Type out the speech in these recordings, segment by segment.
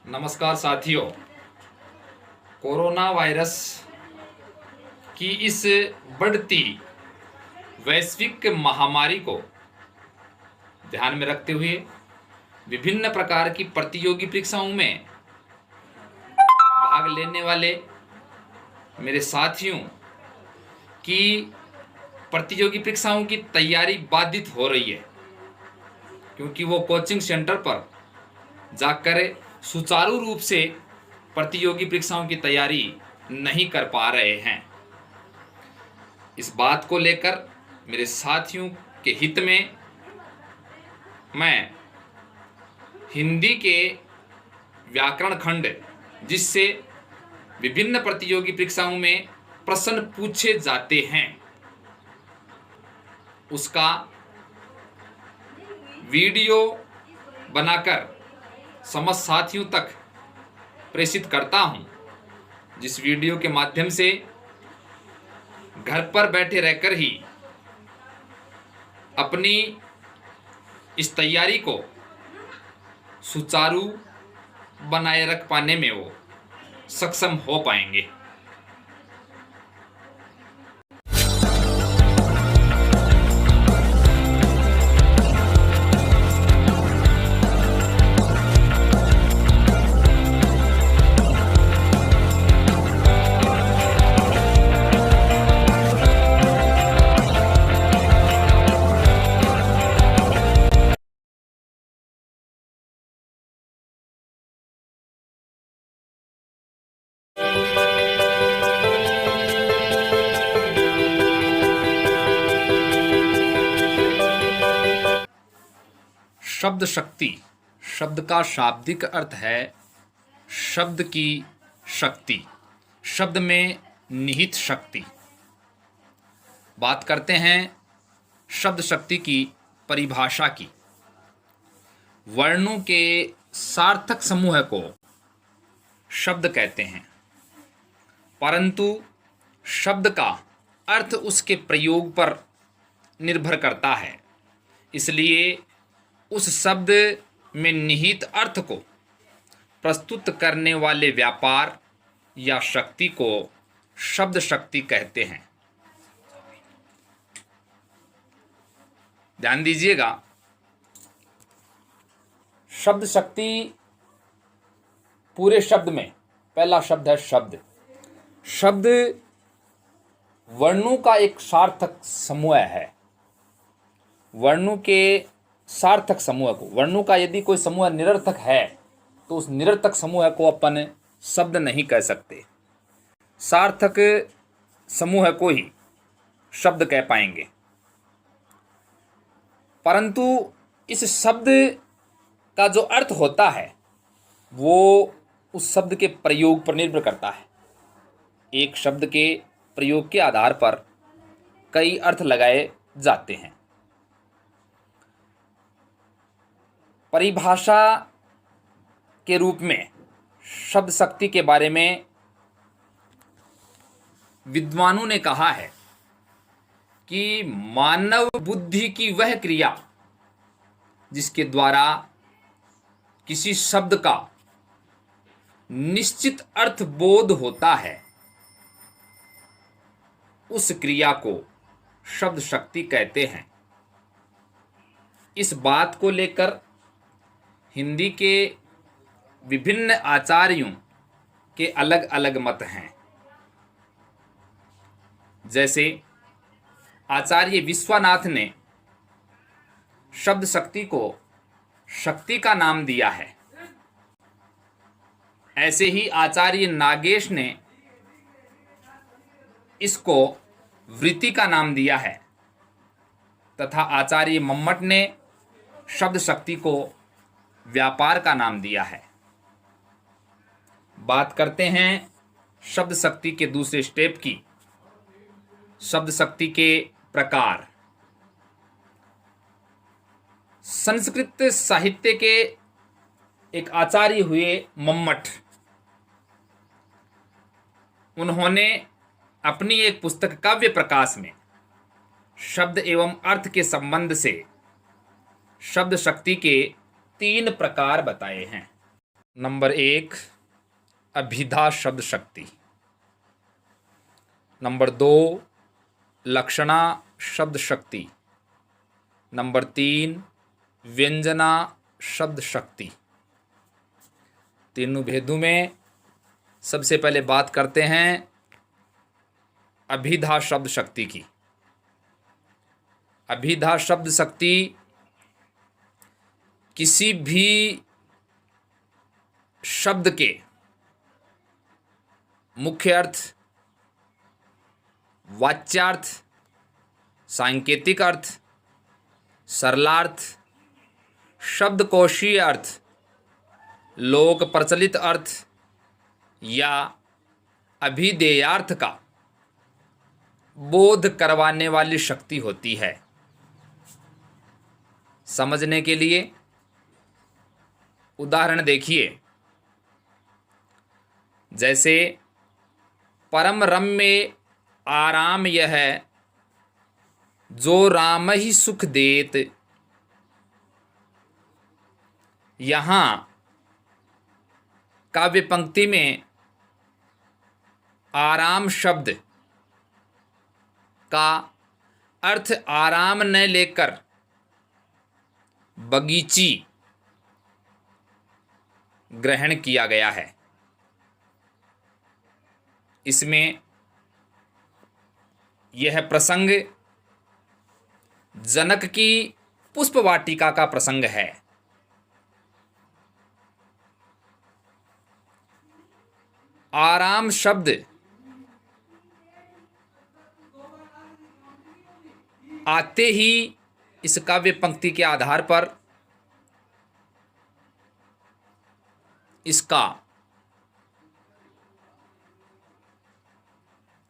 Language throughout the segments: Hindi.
नमस्कार साथियों। कोरोना वायरस की इस बढ़ती वैश्विक महामारी को ध्यान में रखते हुए विभिन्न प्रकार की प्रतियोगी परीक्षाओं में भाग लेने वाले मेरे साथियों की प्रतियोगी परीक्षाओं की तैयारी बाधित हो रही है, क्योंकि वो कोचिंग सेंटर पर जाकर सुचारू रूप से प्रतियोगी परीक्षाओं की तैयारी नहीं कर पा रहे हैं। इस बात को लेकर मेरे साथियों के हित में मैं हिंदी के व्याकरण खंड, जिससे विभिन्न प्रतियोगी परीक्षाओं में प्रश्न पूछे जाते हैं, उसका वीडियो बनाकर समस्त साथियों तक प्रेषित करता हूं, जिस वीडियो के माध्यम से घर पर बैठे रहकर ही अपनी इस तैयारी को सुचारू बनाए रख पाने में वो सक्षम हो पाएंगे। शब्द शक्ति शब्द का शाब्दिक अर्थ है शब्द की शक्ति, शब्द में निहित शक्ति। बात करते हैं शब्द शक्ति की परिभाषा की। वर्णों के सार्थक समूह को शब्द कहते हैं, परंतु शब्द का अर्थ उसके प्रयोग पर निर्भर करता है। इसलिए उस शब्द में निहित अर्थ को प्रस्तुत करने वाले व्यापार या शक्ति को शब्द शक्ति कहते हैं। ध्यान दीजिएगा, शब्द शक्ति पूरे शब्द में पहला शब्द है शब्द। शब्द वर्णों का एक सार्थक समूह है। वर्णों के सार्थक समूह को, वर्णों का यदि कोई समूह निरर्थक है तो उस निरर्थक समूह को अपन शब्द नहीं कह सकते, सार्थक समूह को ही शब्द कह पाएंगे। परंतु इस शब्द का जो अर्थ होता है वो उस शब्द के प्रयोग पर निर्भर करता है। एक शब्द के प्रयोग के आधार पर कई अर्थ लगाए जाते हैं। परिभाषा के रूप में शब्द शक्ति के बारे में विद्वानों ने कहा है कि मानव बुद्धि की वह क्रिया जिसके द्वारा किसी शब्द का निश्चित अर्थ बोध होता है, उस क्रिया को शब्द शक्ति कहते हैं। इस बात को लेकर हिंदी के विभिन्न आचार्यों के अलग अलग मत हैं। जैसे आचार्य विश्वनाथ ने शब्द शक्ति को शक्ति का नाम दिया है, ऐसे ही आचार्य नागेश ने इसको वृत्ति का नाम दिया है, तथा आचार्य मम्मट ने शब्द शक्ति को व्यापार का नाम दिया है। बात करते हैं शब्द शक्ति के दूसरे स्टेप की। शब्द शक्ति के प्रकार। संस्कृत साहित्य के एक आचार्य हुए मम्मट, उन्होंने अपनी एक पुस्तक काव्य प्रकाश में शब्द एवं अर्थ के संबंध से शब्द शक्ति के 3 प्रकार बताए हैं। नंबर 1 अभिधा शब्द शक्ति, नंबर 2 लक्षणा शब्द शक्ति, नंबर 3 व्यंजना शब्द शक्ति। तीनों भेदों में सबसे पहले बात करते हैं अभिधा शब्द शक्ति की। अभिधा शब्द शक्ति किसी भी शब्द के मुख्य अर्थ, वाच्यार्थ, सांकेतिक अर्थ, सरलार्थ, शब्दकोशीय अर्थ, लोक प्रचलित अर्थ या अभिधेयार्थ का बोध करवाने वाली शक्ति होती है। समझने के लिए उदाहरण देखिए, जैसे परम रम्य आराम यह जो राम ही सुख देत। यहाँ काव्य पंक्ति में आराम शब्द का अर्थ आराम न लेकर बगीची ग्रहण किया गया है। इसमें यह प्रसंग जनक की पुष्प वाटिका का प्रसंग है। आराम शब्द आते ही इस काव्य पंक्ति के आधार पर इसका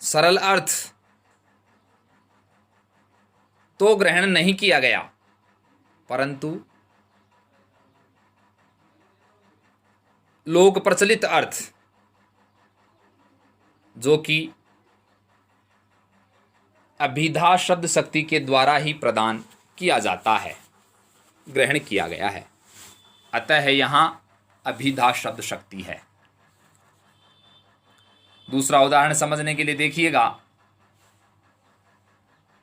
सरल अर्थ तो ग्रहण नहीं किया गया, परंतु लोक प्रचलित अर्थ जो कि अभिधा शब्द शक्ति के द्वारा ही प्रदान किया जाता है, ग्रहण किया गया है। अतः यहाँ अभिधा शब्द शक्ति है। दूसरा उदाहरण समझने के लिए देखिएगा,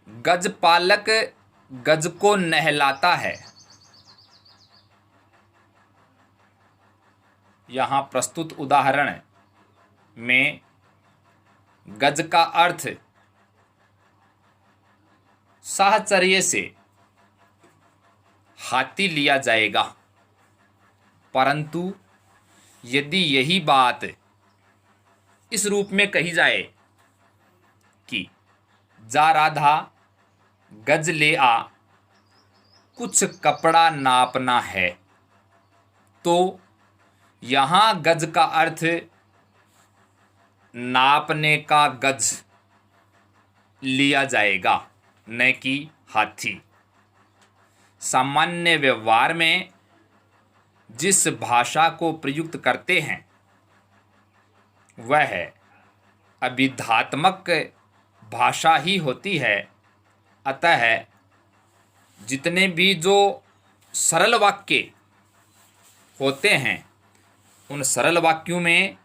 गजपालक गज को नहलाता है। यहाँ प्रस्तुत उदाहरण में गज का अर्थ साहचर्य से हाथी लिया जाएगा, परंतु यदि यही बात इस रूप में कही जाए कि जा राधा गज ले आ कुछ कपड़ा नापना है, तो यहाँ गज का अर्थ नापने का गज लिया जाएगा, न कि हाथी। सामान्य व्यवहार में जिस भाषा को प्रयुक्त करते हैं वह अभिधात्मक भाषा ही होती है। अतः जितने भी जो सरल वाक्य होते हैं उन सरल वाक्यों में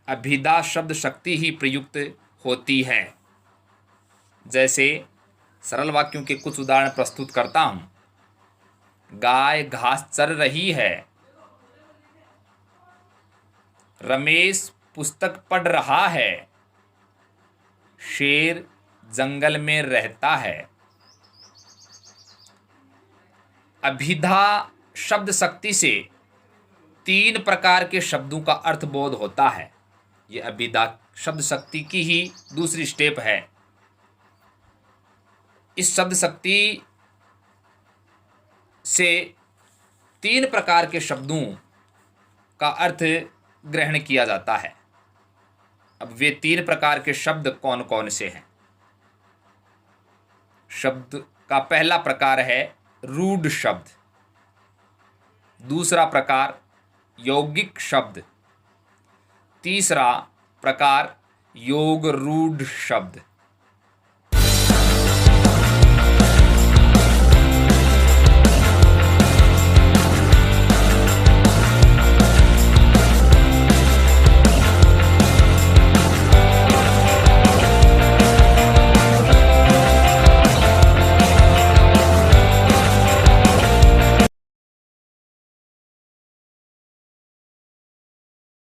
अभिधा शब्द शक्ति ही प्रयुक्त होती है। जैसे सरल वाक्यों के कुछ उदाहरण प्रस्तुत करता हूँ। गाय घास चर रही है, रमेश पुस्तक पढ़ रहा है, शेर जंगल में रहता है। अभिधा शब्द शक्ति से 3 प्रकार के शब्दों का अर्थबोध होता है। ये अभिधा शब्द शक्ति की ही दूसरी स्टेप है। इस शब्द शक्ति से 3 प्रकार के शब्दों का अर्थ ग्रहण किया जाता है। अब वे 3 प्रकार के शब्द कौन कौन से हैं? शब्द का पहला प्रकार है रूढ़ शब्द, दूसरा प्रकार यौगिक शब्द, तीसरा प्रकार योग रूढ़ शब्द।